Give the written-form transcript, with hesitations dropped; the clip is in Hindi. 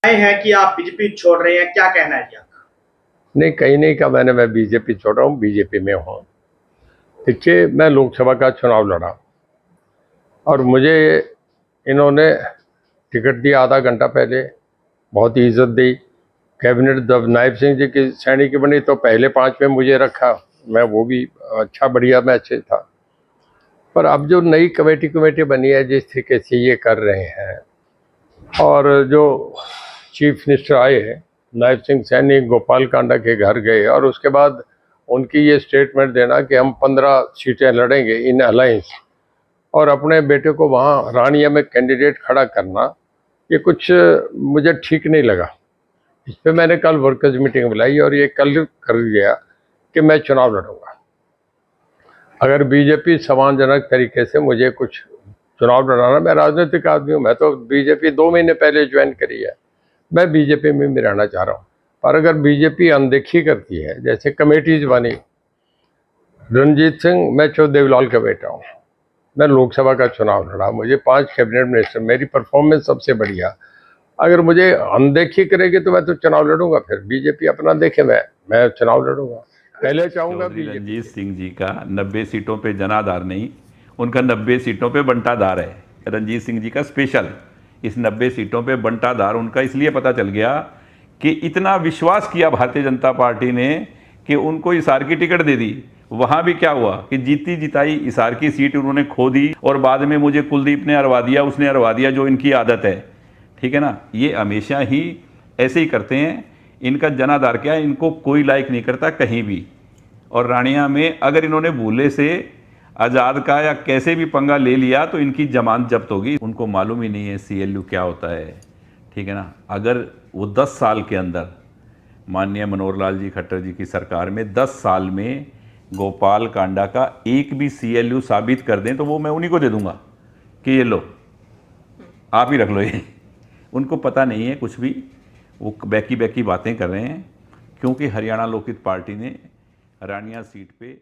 हैं कि आप बीजेपी छोड़ रहे हैं, क्या कहना है जी आपका? नहीं, कहीं नहीं कहा मैंने मैं बीजेपी छोड़ रहा हूँ, बीजेपी में हूँ। देखिए, मैं लोकसभा का चुनाव लड़ा और मुझे इन्होंने टिकट दिया आधा घंटा पहले, बहुत ही इज्जत दी। कैबिनेट जब नायब सिंह जी की श्रेणी की बनी तो पहले 5 में मुझे रखा, मैं वो भी अच्छा बढ़िया मैं अच्छे था। पर अब जो नई कमेटी बनी है, जिस तरीके से ये कर रहे हैं, और जो चीफ मिनिस्टर आए हैं नायब सिंह सैनी गोपाल कांडा के घर गए और उसके बाद उनकी ये स्टेटमेंट देना कि हम 15 सीटें लड़ेंगे इन अलायंस, और अपने बेटे को वहाँ रानिया में कैंडिडेट खड़ा करना, ये कुछ मुझे ठीक नहीं लगा। इस पर मैंने कल वर्कर्स मीटिंग बुलाई और ये कल कर दिया कि मैं चुनाव लड़ूंगा। अगर बीजेपी सम्मानजनक तरीके से मुझे कुछ चुनाव लड़ाना, मैं राजनीतिक आदमी हूँ, मैं तो बीजेपी 2 महीने पहले ज्वाइन करी है, मैं बीजेपी में भी रहना चाह रहा हूँ। पर अगर बीजेपी अनदेखी करती है, जैसे कमेटीज बनी, रणजीत सिंह, मैं चौ देवलाल का बेटा हूँ, मैं लोकसभा का चुनाव लड़ा, मुझे 5 कैबिनेट मिनिस्टर, मेरी परफॉर्मेंस सबसे बढ़िया। अगर मुझे अनदेखी करेगी तो मैं तो चुनाव लड़ूंगा, फिर बीजेपी अपना देखे, मैं चुनाव लड़ूंगा। पहले चाहूंगा चौधरी बीजेपी। रणजीत सिंह जी का 90 सीटों पे जनाधार नहीं, उनका 90 सीटों पे बंटाधार है। रणजीत सिंह जी का स्पेशल इस 90 सीटों पे बंटाधार उनका इसलिए पता चल गया कि इतना विश्वास किया भारतीय जनता पार्टी ने कि उनको हिसार की टिकट दे दी। वहाँ भी क्या हुआ कि जीती जिताई हिसार की सीट उन्होंने खो दी और बाद में मुझे कुलदीप ने हरवा दिया, उसने हरवा दिया, जो इनकी आदत है। ठीक है ना, ये हमेशा ही ऐसे ही करते हैं। इनका जनाधार क्या है, इनको कोई लाइक नहीं करता कहीं भी। और रानिया में अगर इन्होंने भूले से आज़ाद का या कैसे भी पंगा ले लिया तो इनकी जमानत जब्त होगी। उनको मालूम ही नहीं है CLU क्या होता है। ठीक है ना, अगर वो 10 साल के अंदर माननीय मनोहर लाल जी खट्टर जी की सरकार में 10 साल में गोपाल कांडा का एक भी CLU साबित कर दें तो वो मैं उन्हीं को दे दूंगा कि ये लो, आप ही रख लो ये। उनको पता नहीं है कुछ भी, वो बैकी बातें कर रहे हैं, क्योंकि हरियाणा लोकहित पार्टी ने रानिया सीट पे